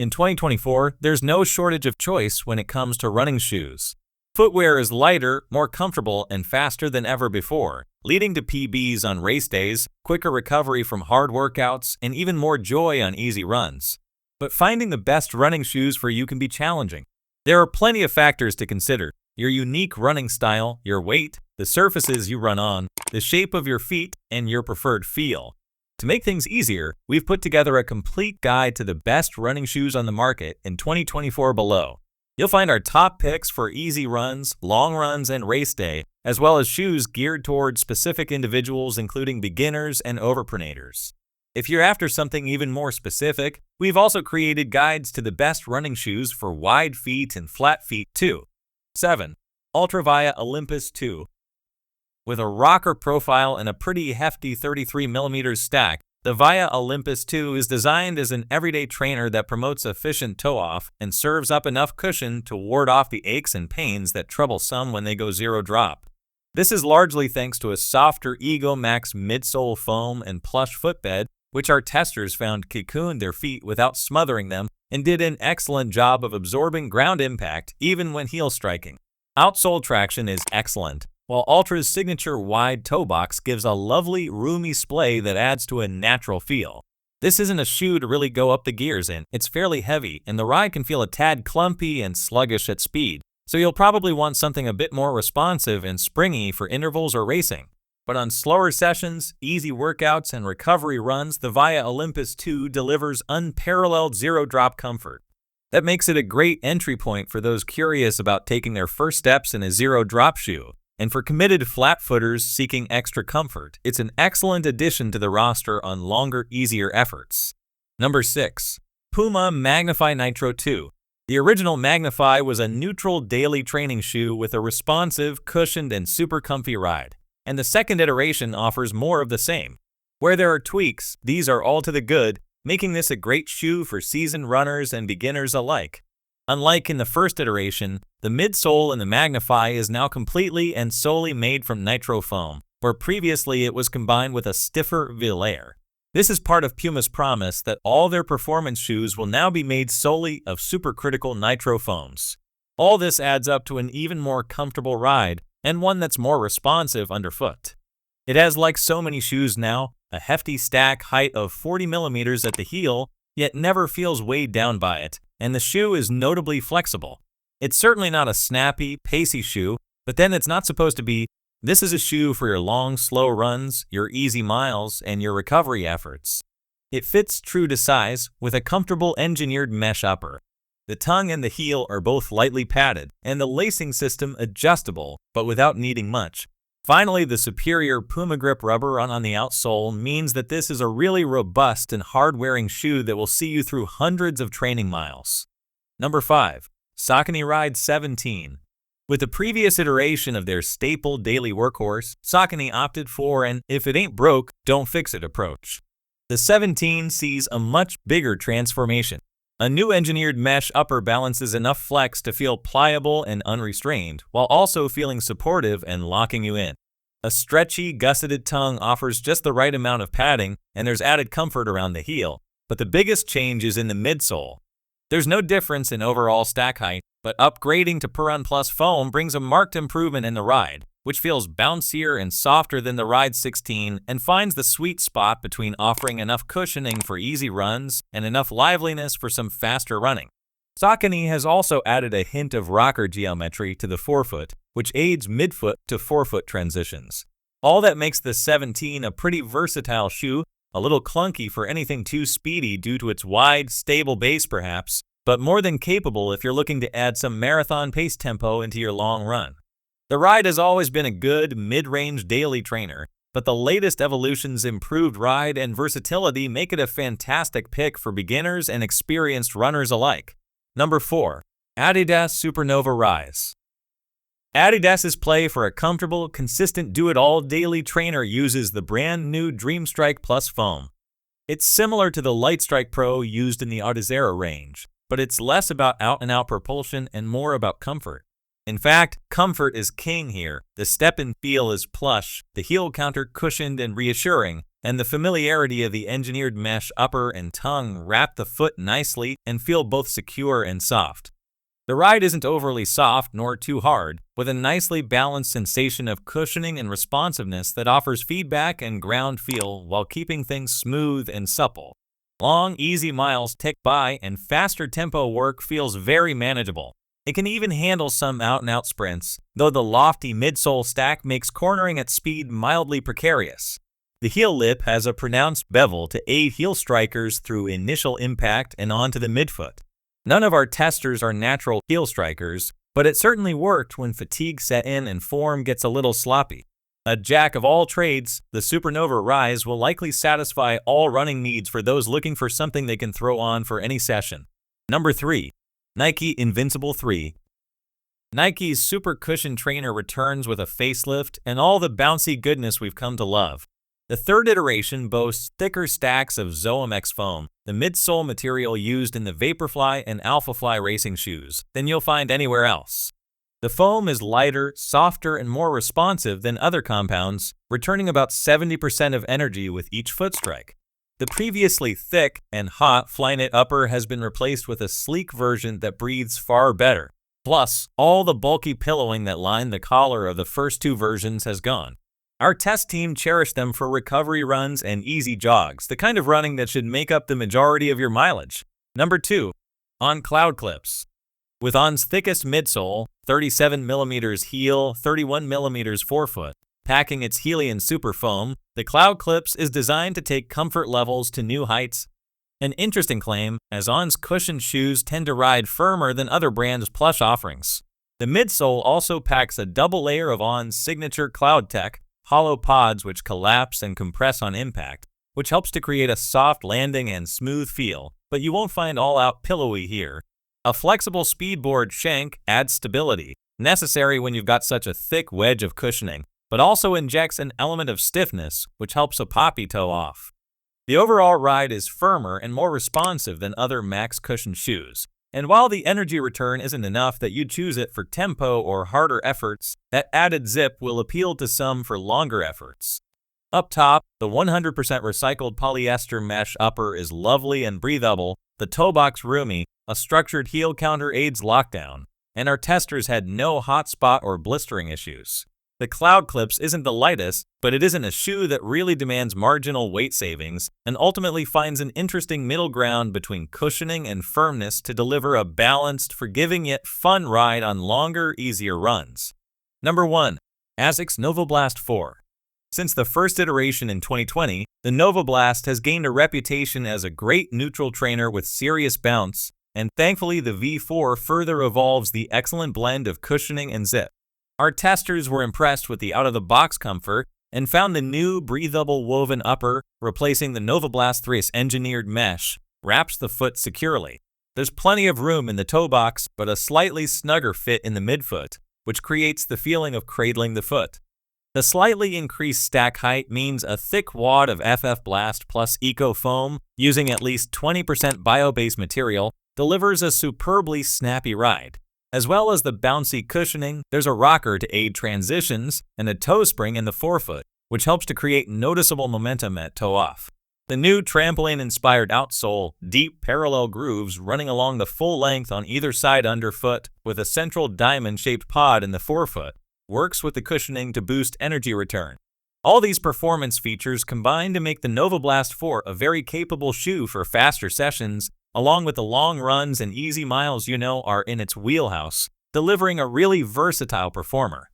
In 2024, there's no shortage of choice when it comes to running shoes. Footwear is lighter, more comfortable, and faster than ever before, leading to PBs on race days, quicker recovery from hard workouts, and even more joy on easy runs. But finding the best running shoes for you can be challenging. There are plenty of factors to consider: your unique running style, your weight, the surfaces you run on, the shape of your feet, and your preferred feel. To make things easier, we've put together a complete guide to the best running shoes on the market in 2024 below. You'll find our top picks for easy runs, long runs, and race day, as well as shoes geared towards specific individuals including beginners and overprenators. If you're after something even more specific, we've also created guides to the best running shoes for wide feet and flat feet too. 7. Ultra Via Olympus 2. With a rocker profile and a pretty hefty 33mm stack, the Via Olympus 2 is designed as an everyday trainer that promotes efficient toe-off and serves up enough cushion to ward off the aches and pains that trouble some when they go zero drop. This is largely thanks to a softer Ego Max midsole foam and plush footbed, which our testers found cocooned their feet without smothering them and did an excellent job of absorbing ground impact even when heel striking. Outsole traction is excellent, while Ultra's signature wide toe box gives a lovely, roomy splay that adds to a natural feel. This isn't a shoe to really go up the gears in. It's fairly heavy, and the ride can feel a tad clumpy and sluggish at speed, so you'll probably want something a bit more responsive and springy for intervals or racing. But on slower sessions, easy workouts, and recovery runs, the Via Olympus 2 delivers unparalleled zero-drop comfort. That makes it a great entry point for those curious about taking their first steps in a zero-drop shoe. And for committed flat-footers seeking extra comfort, it's an excellent addition to the roster on longer, easier efforts. Number 6. Puma Magnify Nitro 2. The original Magnify was a neutral daily training shoe with a responsive, cushioned, and super comfy ride. And the second iteration offers more of the same. Where there are tweaks, these are all to the good, making this a great shoe for seasoned runners and beginners alike. Unlike in the first iteration, the midsole in the Magnify is now completely and solely made from nitro foam, where previously it was combined with a stiffer velour. This is part of Puma's promise that all their performance shoes will now be made solely of supercritical nitro foams. All this adds up to an even more comfortable ride, and one that's more responsive underfoot. It has, like so many shoes now, a hefty stack height of 40mm at the heel, yet never feels weighed down by it, and the shoe is notably flexible. It's certainly not a snappy, pacey shoe, but then it's not supposed to be. This is a shoe for your long, slow runs, your easy miles, and your recovery efforts. It fits true to size, with a comfortable engineered mesh upper. The tongue and the heel are both lightly padded, and the lacing system adjustable, but without needing much. Finally, the superior Puma Grip rubber on the outsole means that this is a really robust and hard-wearing shoe that will see you through hundreds of training miles. Number 5. Saucony Ride 17. With the previous iteration of their staple daily workhorse, Saucony opted for an "if it ain't broke, don't fix it" approach. The 17 sees a much bigger transformation. A new engineered mesh upper balances enough flex to feel pliable and unrestrained, while also feeling supportive and locking you in. A stretchy, gusseted tongue offers just the right amount of padding, and there's added comfort around the heel. But the biggest change is in the midsole. There's no difference in overall stack height, but upgrading to Puron Plus foam brings a marked improvement in the ride, which feels bouncier and softer than the Ride 16 and finds the sweet spot between offering enough cushioning for easy runs and enough liveliness for some faster running. Saucony has also added a hint of rocker geometry to the forefoot, which aids midfoot to forefoot transitions. All that makes the 17 a pretty versatile shoe, a little clunky for anything too speedy due to its wide, stable base perhaps, but more than capable if you're looking to add some marathon pace tempo into your long run. The Ride has always been a good, mid-range daily trainer, but the latest evolution's improved ride and versatility make it a fantastic pick for beginners and experienced runners alike. Number 4. Adidas Supernova Rise. Adidas's play for a comfortable, consistent do-it-all daily trainer uses the brand new Dreamstrike Plus foam. It's similar to the Lightstrike Pro used in the Adizero range, but it's less about out-and-out propulsion and more about comfort. In fact, comfort is king here. The step-in feel is plush, the heel counter cushioned and reassuring, and the familiarity of the engineered mesh upper and tongue wrap the foot nicely and feel both secure and soft. The ride isn't overly soft nor too hard, with a nicely balanced sensation of cushioning and responsiveness that offers feedback and ground feel while keeping things smooth and supple. Long, easy miles tick by and faster tempo work feels very manageable. It can even handle some out-and-out sprints, though the lofty midsole stack makes cornering at speed mildly precarious. The heel lip has a pronounced bevel to aid heel strikers through initial impact and onto the midfoot. None of our testers are natural heel strikers, but it certainly worked when fatigue set in and form gets a little sloppy. A jack of all trades, the Supernova Rise will likely satisfy all running needs for those looking for something they can throw on for any session. Number 3. Nike Invincible 3. Nike's Super Cushion Trainer returns with a facelift and all the bouncy goodness we've come to love. The third iteration boasts thicker stacks of Zoom X foam, the midsole material used in the Vaporfly and Alphafly racing shoes, than you'll find anywhere else. The foam is lighter, softer, and more responsive than other compounds, returning about 70% of energy with each foot strike. The previously thick and hot Flyknit upper has been replaced with a sleek version that breathes far better. Plus, all the bulky pillowing that lined the collar of the first two versions has gone. Our test team cherished them for recovery runs and easy jogs, the kind of running that should make up the majority of your mileage. Number 2. On Cloud Clips. With On's thickest midsole, 37mm heel, 31mm forefoot, packing its Helion Super Foam, the Cloud Clips is designed to take comfort levels to new heights. An interesting claim, as On's cushioned shoes tend to ride firmer than other brands' plush offerings. The midsole also packs a double layer of On's signature Cloud Tech, hollow pods which collapse and compress on impact, which helps to create a soft landing and smooth feel, but you won't find all-out pillowy here. A flexible speedboard shank adds stability, necessary when you've got such a thick wedge of cushioning, but also injects an element of stiffness, which helps a poppy toe off. The overall ride is firmer and more responsive than other max cushion shoes, and while the energy return isn't enough that you choose it for tempo or harder efforts, that added zip will appeal to some for longer efforts. Up top, the 100% recycled polyester mesh upper is lovely and breathable, the toe box roomy, a structured heel counter aids lockdown, and our testers had no hot spot or blistering issues. The Cloud Clips isn't the lightest, but it isn't a shoe that really demands marginal weight savings and ultimately finds an interesting middle ground between cushioning and firmness to deliver a balanced, forgiving yet fun ride on longer, easier runs. Number 1. ASICS Novablast 4. Since the first iteration in 2020, the Novablast has gained a reputation as a great neutral trainer with serious bounce, and thankfully the V4 further evolves the excellent blend of cushioning and zip. Our testers were impressed with the out-of-the-box comfort and found the new breathable woven upper, replacing the Novablast 3's engineered mesh, wraps the foot securely. There's plenty of room in the toe box, but a slightly snugger fit in the midfoot, which creates the feeling of cradling the foot. The slightly increased stack height means a thick wad of FF Blast plus Eco Foam, using at least 20% bio-based material, delivers a superbly snappy ride. As well as the bouncy cushioning, there's a rocker to aid transitions and a toe spring in the forefoot, which helps to create noticeable momentum at toe off. The new trampoline-inspired outsole, deep parallel grooves running along the full length on either side underfoot with a central diamond-shaped pod in the forefoot, works with the cushioning to boost energy return. All these performance features combine to make the Novablast 4 a very capable shoe for faster sessions, along with the long runs and easy miles are in its wheelhouse, delivering a really versatile performer.